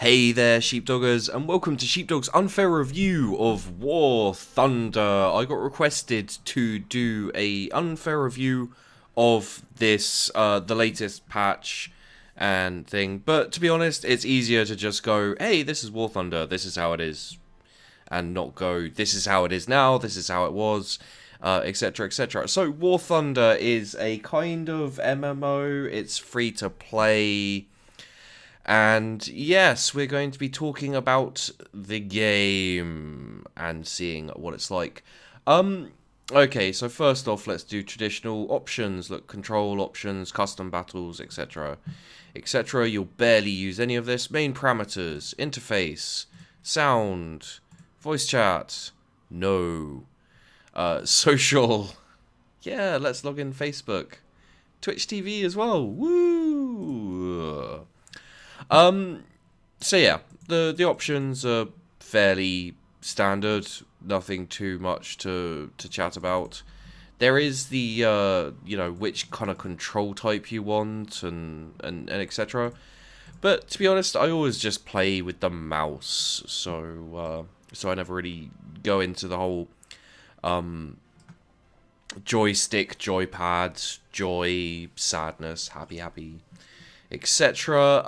Hey there, Sheepdoggers, and welcome to Sheepdog's unfair review of War Thunder. I got requested to do a unfair review of this, the latest patch and thing, but to be honest, it's easier to just go, hey, this is War Thunder, this is how it is, and not go, this is how it is now, this is how it was, etc, etc. So, War Thunder is a kind of MMO, it's free to play. And yes, we're going to be talking about the game and seeing what it's like. Okay, so first off, let's do traditional options. Look, control options, custom battles, etc. etc. You'll barely use any of this. Main parameters, interface, sound, voice chat, no. Social, yeah, let's log in Facebook. Twitch TV as well, woo! So yeah, the options are fairly standard, nothing too much to chat about. There is the, you know, which kind of control type you want and etc. But to be honest, I always just play with the mouse, so I never really go into the whole, joystick, joypad, joy, sadness, happy, etc.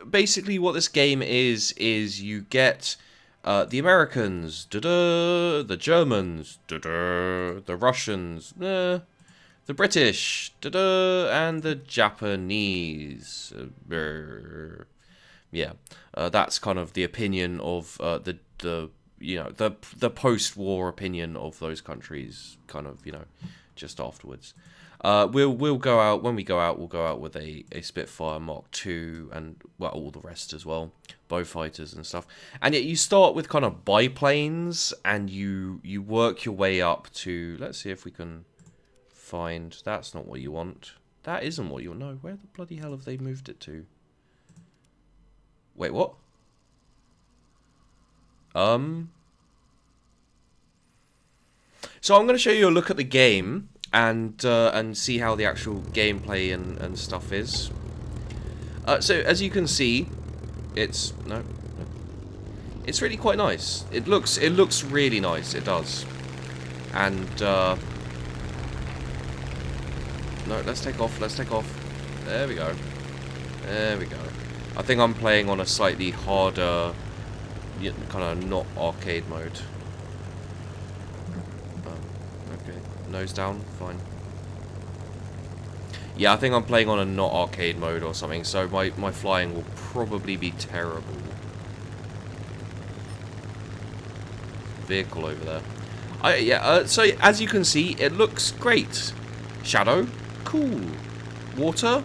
Basically what this game is you get the Americans, the Germans, the Russians, the British, and the Japanese. Yeah, that's kind of the opinion of the you know, the post-war opinion of those countries, kind of, you know, just afterwards. We'll go out, when we go out, we'll go out with a Spitfire Mark II and, well, all the rest as well, Beaufighters and stuff. And yet you start with kind of biplanes and you work your way up to, let's see if we can find, that's not what you want. That isn't what you'll know. Where the bloody hell have they moved it to? Wait, what? So I'm going to show you a look at the game and see how the actual gameplay and stuff is. So as you can see, it's it's really quite nice. It looks really nice. It does. And no, let's take off. Let's take off. There we go. There we go. I think I'm playing on a slightly harder, kind of not arcade mode. Okay, nose down, fine. Yeah, I think I'm playing on a not arcade mode or something, so my flying will probably be terrible. Vehicle over there. So as you can see, it looks great. Shadow, cool. Water,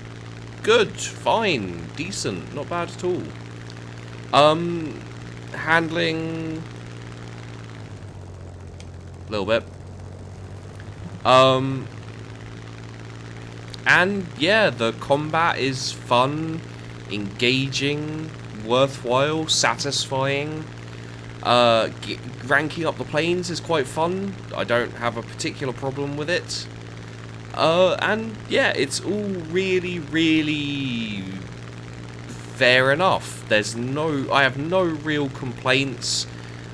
good, fine, decent, not bad at all. Handling, a little bit. And yeah, the combat is fun, engaging, worthwhile, satisfying. Ranking up the planes is quite fun. I don't have a particular problem with it. And yeah, it's all really fair enough. I have no real complaints.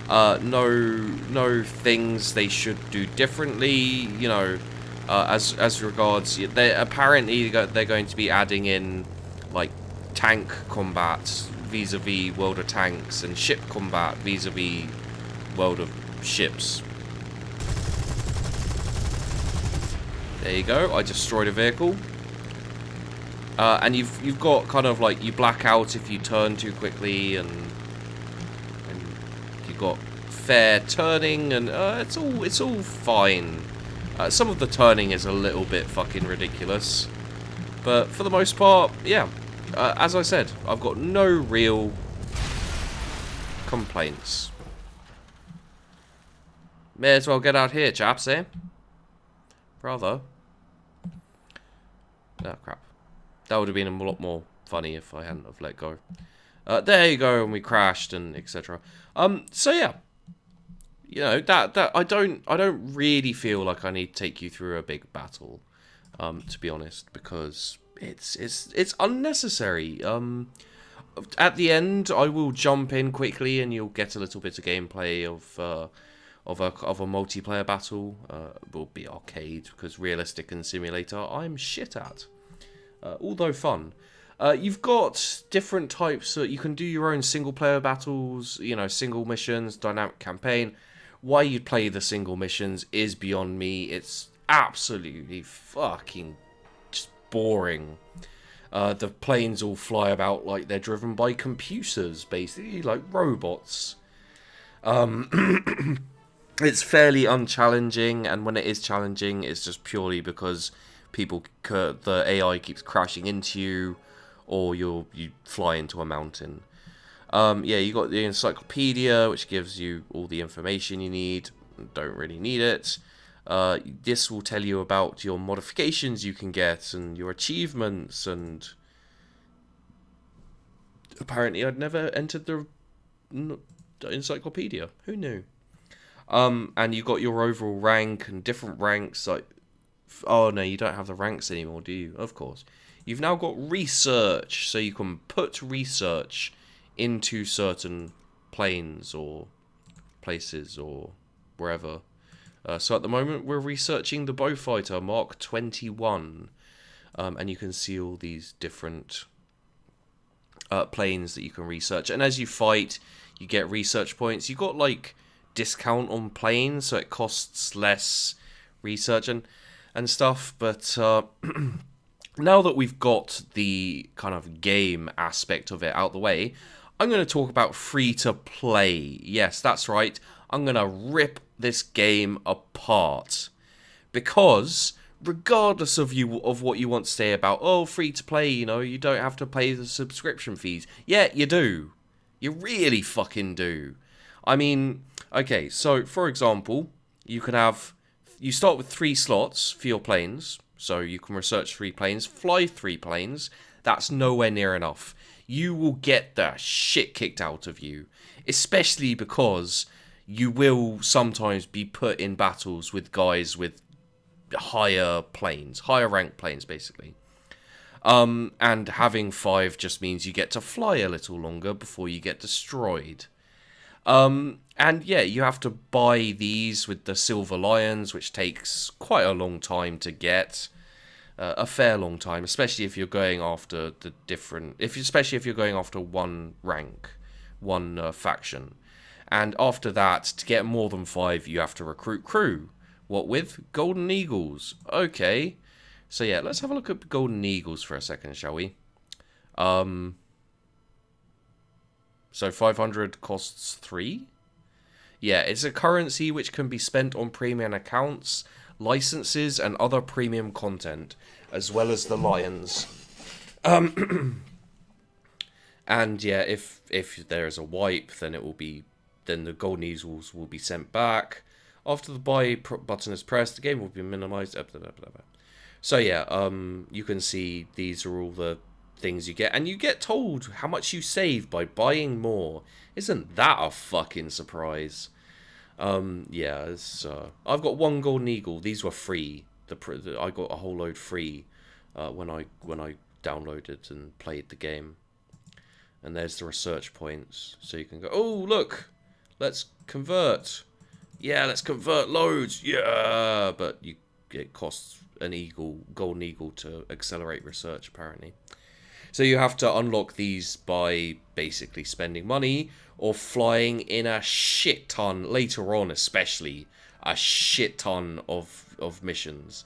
No things they should do differently. You know, as regards, they're going to be adding in like tank combat vis-a-vis World of Tanks and ship combat vis-a-vis World of Ships. There you go. I destroyed a vehicle. And you've got kind of like, you black out if you turn too quickly, and you've got fair turning, and it's all fine. Some of the turning is a little bit fucking ridiculous, but for the most part, yeah. As I said, I've got no real complaints. May as well get out here, chaps, eh? Bravo. Oh, crap. That would have been a lot more funny if I hadn't have let go. There you go, and we crashed and etc. So yeah, you know, that I don't really feel like I need to take you through a big battle, to be honest, because it's unnecessary. At the end, I will jump in quickly, and you'll get a little bit of gameplay of a multiplayer battle. It will be arcade because realistic and simulator I'm shit at. Although fun. You've got different types. You can do your own single player battles. You know, single missions, dynamic campaign. Why you'd play the single missions is beyond me. It's absolutely fucking just boring. The planes all fly about like they're driven by computers, basically, like robots. It's fairly unchallenging, and when it is challenging, it's just purely because the AI keeps crashing into you, or you fly into a mountain. Yeah, you got the encyclopedia, which gives you all the information you need. Don't really need it. This will tell you about your modifications you can get and your achievements, and apparently I'd never entered the encyclopedia. Who knew? And you got your overall rank and different ranks. Like, oh no, you don't have the ranks anymore, do you? Of course. You've now got research, so you can put research into certain planes or places or wherever. So at the moment, we're researching the Beaufighter Mark 21. And you can see all these different planes that you can research. And as you fight, you get research points. You got, like, discount on planes, so it costs less research and stuff. But now that we've got the kind of game aspect of it out the way, I'm going to talk about free-to-play. Yes, that's right. I'm going to rip this game apart. Because, regardless of what you want to say about, oh, free-to-play, you know, you don't have to pay the subscription fees. Yeah, you do. You really fucking do. I mean, okay, so, for example, you start with 3 slots for your planes. So you can research 3 planes, fly 3 planes. That's nowhere near enough. You will get the shit kicked out of you. Especially because you will sometimes be put in battles with guys with higher ranked planes, basically. And having 5 just means you get to fly a little longer before you get destroyed. And yeah, you have to buy these with the Silver Lions, which takes quite a long time to get. A fair long time, especially if you're going after especially if you're going after one rank, one faction. And after that, to get more than 5, you have to recruit crew. What with? Golden Eagles. Okay. So yeah, let's have a look at Golden Eagles for a second, shall we? So 500 costs 3? Yeah, it's a currency which can be spent on premium accounts, licenses, and other premium content, as well as the lions. And yeah, if there is a wipe, then the Golden Eagles will be sent back. After the buy button is pressed, the game will be minimized. So yeah, you can see these are all the things you get, and you get told how much you save by buying more. Isn't that a fucking surprise? Yeah, I've got 1 Golden Eagle. These were free. I got a whole load free when I downloaded and played the game. And there's the research points, so you can go, oh look, let's convert. Yeah, let's convert loads. Yeah, but it costs an Golden Eagle to accelerate research, apparently. So you have to unlock these by basically spending money or flying in a shit ton later on, especially a shit ton of missions.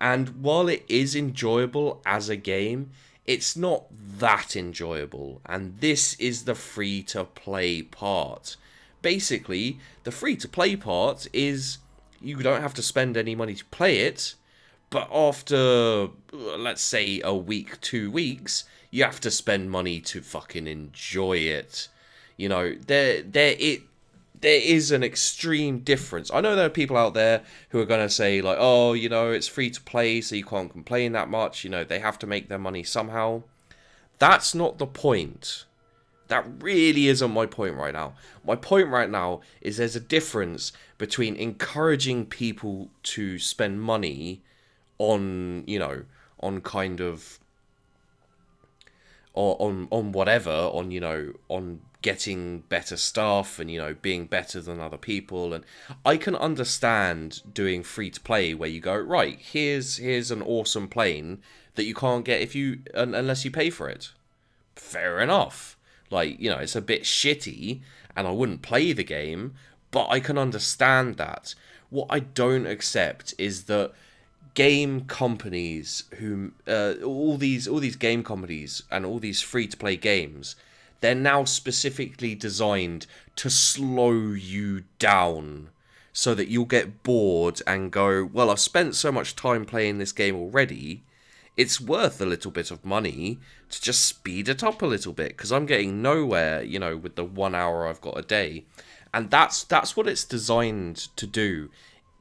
And while it is enjoyable as a game, it's not that enjoyable. And this is the free-to-play part. Basically, the free-to-play part is you don't have to spend any money to play it, but after, let's say, a week, 2 weeks, you have to spend money to fucking enjoy it. You know, there is an extreme difference. I know there are people out there who are going to say, like, oh, you know, it's free to play, so you can't complain that much. You know, they have to make their money somehow. That's not the point. That really isn't my point right now. My point right now is there's a difference between encouraging people to spend money on, you know, on kind of or on whatever, on, you know, on getting better stuff and, you know, being better than other people. And I can understand doing free to play where you go, right, here's an awesome plane that you can't get if you unless you pay for it. Fair enough. Like, you know, it's a bit shitty and I wouldn't play the game, but I can understand that. What I don't accept is that game companies who all these game companies and all these free to play games, they're now specifically designed to slow you down so that you'll get bored and go, well, I've spent so much time playing this game already, it's worth a little bit of money to just speed it up a little bit, because I'm getting nowhere, you know, with the 1 hour I've got a day. And that's what it's designed to do.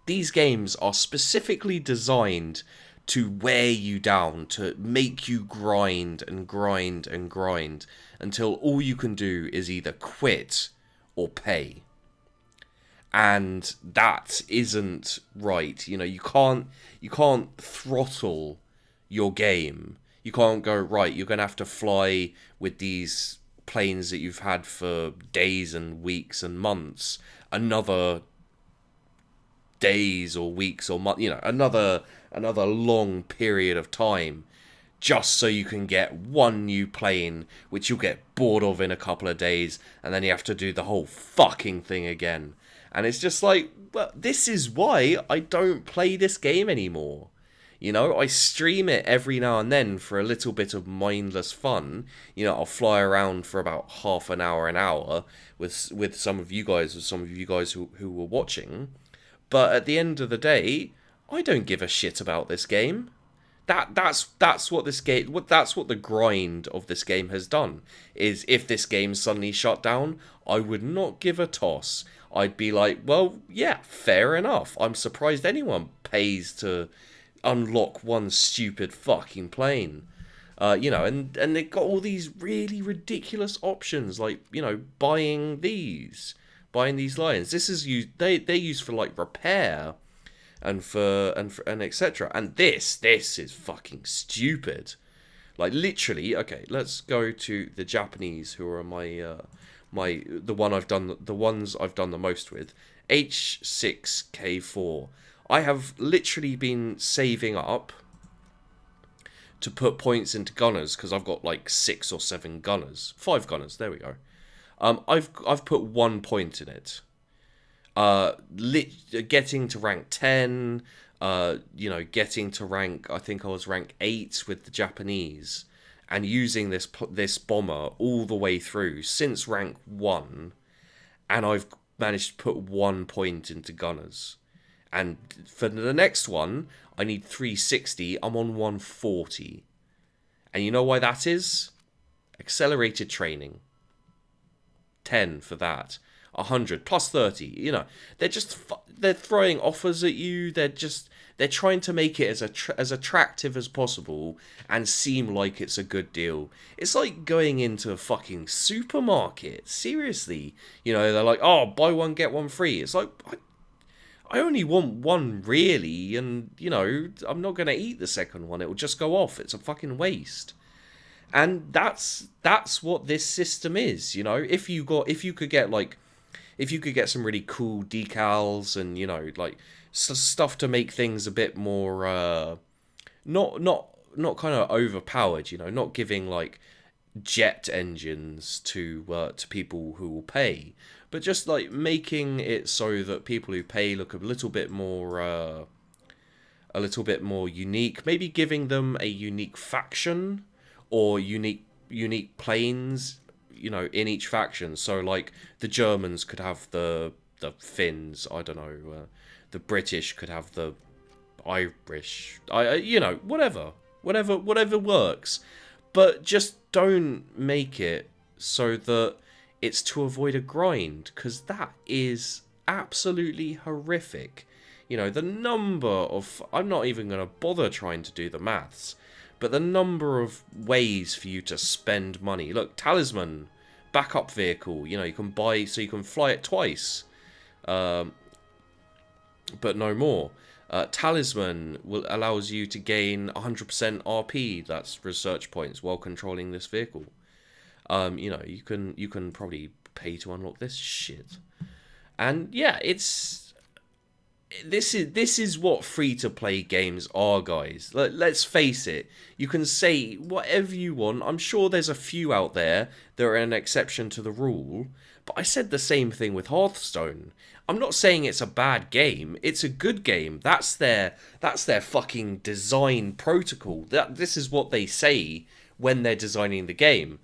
These games are specifically designed to wear you down, to make you grind and grind and grind until all you can do is either quit or pay. And that isn't right. You know, you can't throttle your game. You can't go, right, you're going to have to fly with these planes that you've had for days and weeks and months, another days or weeks or months, you know, another long period of time, just so you can get one new plane, which you'll get bored of in a couple of days, and then you have to do the whole fucking thing again. And it's just like, well, this is why I don't play this game anymore. You know, I stream it every now and then for a little bit of mindless fun. You know, I'll fly around for about half an hour with some of you guys, who were watching. But at the end of the day, I don't give a shit about this game. That's what this game. That's what the grind of this game has done. Is if this game suddenly shut down, I would not give a toss. I'd be like, well, yeah, fair enough. I'm surprised anyone pays to unlock one stupid fucking plane. You know, and they've got all these really ridiculous options, like, you know, buying these lines. This is used, they're used for like repair and etc. And this is fucking stupid. Like, literally, okay, let's go to the Japanese, who are the ones I've done the most with. H6K4. I have literally been saving up to put points into gunners, because I've got like 6 or 7 gunners. 5 gunners, there we go. I've put 1 point in it. Getting to rank 10, you know, getting to rank, I think I was rank 8 with the Japanese, and using this bomber all the way through since rank 1, and I've managed to put 1 point into gunners. And for the next one, I need 360. I'm on 140. And you know why that is? Accelerated training. 10 for that. 100 plus 30. You know, they're throwing offers at you. They're trying to make it as attractive as possible and seem like it's a good deal. It's like going into a fucking supermarket. Seriously. You know, they're like, oh, buy one, get one free. It's like, I only want one, really, and, you know, I'm not going to eat the second one. It will just go off. It's a fucking waste. And that's what this system is, you know. If you could get some really cool decals and, you know, like stuff to make things a bit more not kind of overpowered, you know, not giving like jet engines to people who will pay, but just like making it so that people who pay look a little bit more unique. Maybe giving them a unique faction or unique planes, you know, in each faction. So like the Germans could have the Finns, I don't know, the British could have the Irish, you know, whatever works. But just don't make it so that it's to avoid a grind, because that is absolutely horrific. You know, the number of... I'm not even going to bother trying to do the maths, but the number of ways for you to spend money. Look, Talisman, backup vehicle, you know, you can buy so you can fly it twice. But no more. Talisman allows you to gain 100% RP, that's research points, while controlling this vehicle. You know, you can probably pay to unlock this shit. And yeah, this is what free-to-play games are, guys. Let's face it. You can say whatever you want. I'm sure there's a few out there that are an exception to the rule. But I said the same thing with Hearthstone. I'm not saying it's a bad game. It's a good game. That's their fucking design protocol. This is what they say when they're designing the game.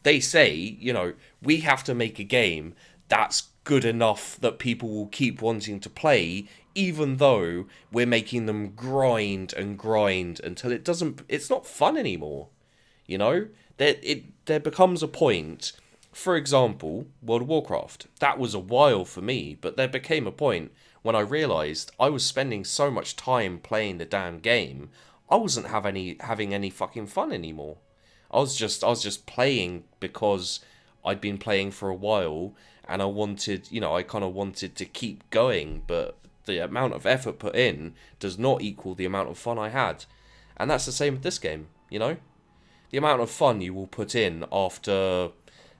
They say, you know, we have to make a game that's good enough that people will keep wanting to play, even though we're making them grind and grind until it's not fun anymore. You know, there becomes a point. For example, World of Warcraft. That was a while for me, but there became a point when I realised I was spending so much time playing the damn game, I wasn't having any fucking fun anymore. I was just playing because I'd been playing for a while, and I wanted, you know, I kind of wanted to keep going, but the amount of effort put in does not equal the amount of fun I had. And that's the same with this game, you know? The amount of fun you will put in after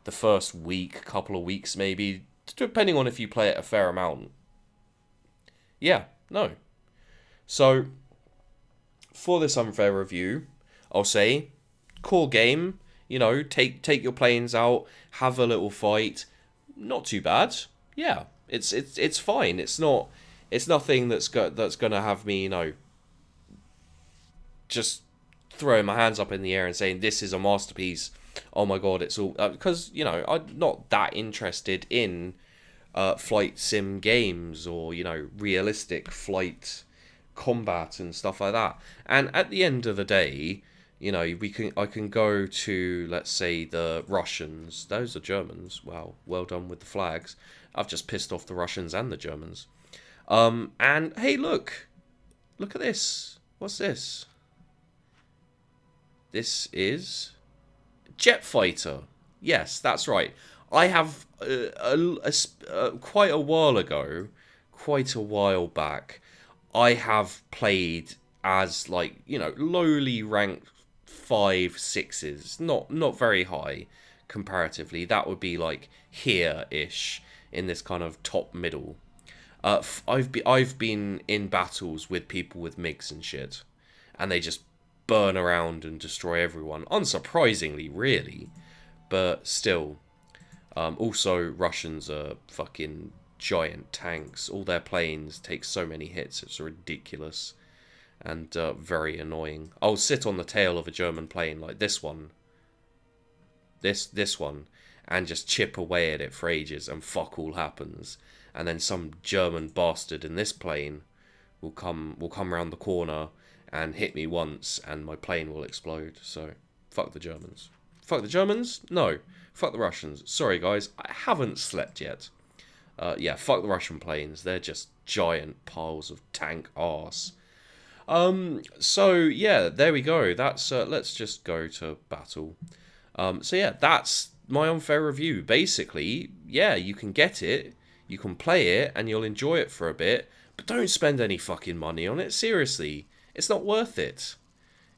the first week, couple of weeks maybe, depending on if you play it a fair amount. Yeah, no. So, for this unfair review, I'll say, core game, you know, take your planes out, have a little fight. Not too bad. Yeah, it's fine. It's nothing that's gonna have me, you know, just throwing my hands up in the air and saying this is a masterpiece. Oh my god, it's all because you know I'm not that interested in flight sim games or, you know, realistic flight combat and stuff like that. And at the end of the day, you know, I can go to, let's say, the Russians. Those are Germans. Wow, well done with the flags. I've just pissed off the Russians and the Germans. And hey, look at this. What's this? This is jet fighter. Yes, that's right. I have quite a while ago, quite a while back, I have played as, like, you know, lowly ranked 5, 6s, not very high comparatively. That would be like here-ish in this kind of top middle. I've been in battles with people with MiGs and shit, and they just burn around and destroy everyone. Unsurprisingly, really, but still. Also, Russians are fucking giant tanks. All their planes take so many hits, it's ridiculous. And very annoying. I'll sit on the tail of a German plane like this one. This one. And just chip away at it for ages and fuck all happens. And then some German bastard in this plane will come around the corner and hit me once and my plane will explode. So, fuck the Germans. Fuck the Germans? No. Fuck the Russians. Sorry guys, I haven't slept yet. Yeah, fuck the Russian planes. They're just giant piles of tank arse. So yeah, there we go. That's let's just go to battle. So yeah, that's my unfair review. Basically, yeah, you can get it, you can play it, and you'll enjoy it for a bit, but don't spend any fucking money on it. Seriously, it's not worth it.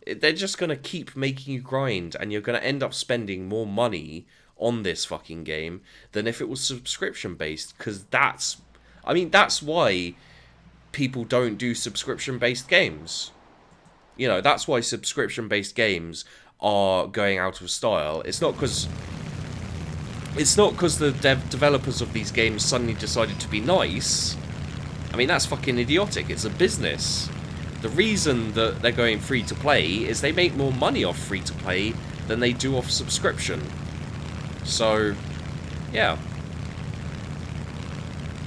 They're just gonna keep making you grind, and you're gonna end up spending more money on this fucking game than if it was subscription based. Because that's why people don't do subscription-based games. You know, that's why subscription-based games are going out of style. It's not because the developers of these games suddenly decided to be nice. I mean, that's fucking idiotic. It's a business. The reason that they're going free-to-play is they make more money off free-to-play than they do off subscription. So, yeah.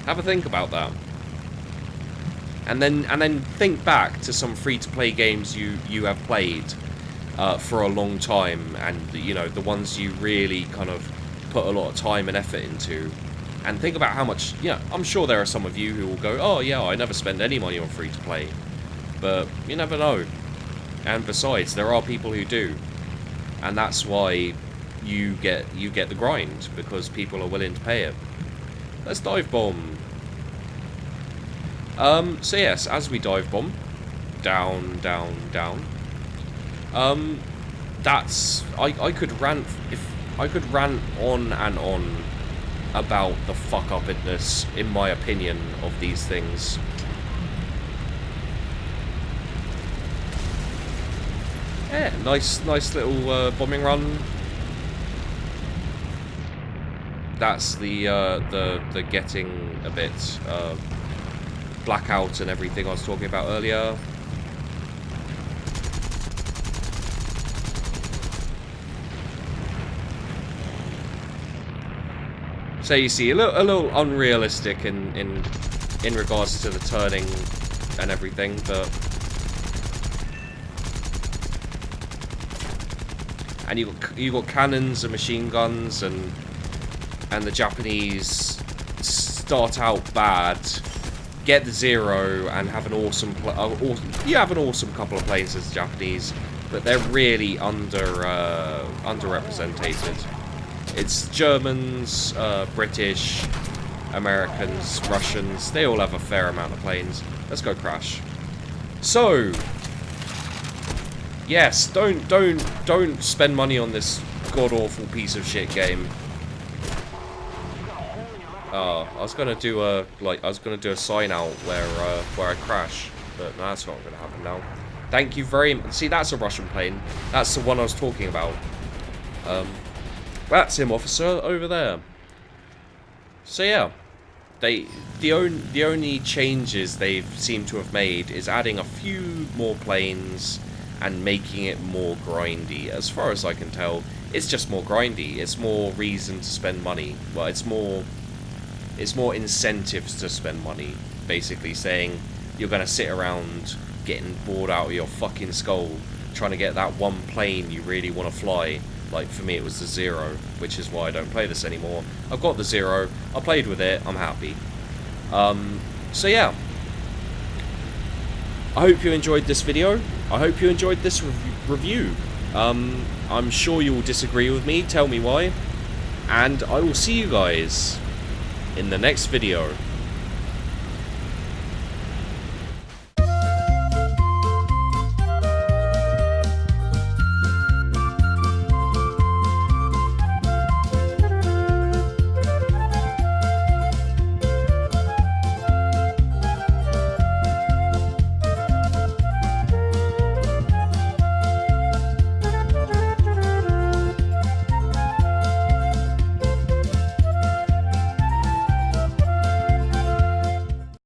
Have a think about that. And then think back to some free-to-play games you have played for a long time, and you know, the ones you really kind of put a lot of time and effort into, and think about how much. You know, I'm sure there are some of you who will go, oh yeah, I never spend any money on free-to-play, but you never know. And besides, there are people who do, and that's why you get the grind, because people are willing to pay it. Let's dive bomb. So yes, as we dive bomb, down, down, down. That's I could rant on and on about the fuck upness, in my opinion, of these things. Yeah, nice little bombing run. That's the getting a bit blackout and everything I was talking about earlier. So you see, a little unrealistic in regards to the turning and everything, but and you got cannons and machine guns, and the Japanese start out bad, get the zero, and have an awesome you have an awesome couple of planes as the Japanese, but they're really underrepresented. It's Germans, British, Americans, Russians. They all have a fair amount of planes. Let's go crash. So, yes, don't spend money on this god-awful piece of shit game. I was gonna do a sign out where I crash, but no, that's not gonna happen now. Thank you very much. See, that's a Russian plane. That's the one I was talking about. That's him, officer, over there. So yeah, the only changes they seem to have made is adding a few more planes and making it more grindy. As far as I can tell, it's just more grindy. It's more reason to spend money. Well, it's more incentives to spend money. Basically saying you're gonna sit around getting bored out of your fucking skull trying to get that one plane you really want to fly. Like, for me, it was the Zero, which is why I don't play this anymore. I've got the Zero, I played with it, I'm happy. So yeah. I hope you enjoyed this video. I hope you enjoyed this review. I'm sure you will disagree with me, tell me why. And I will see you guys in the next video.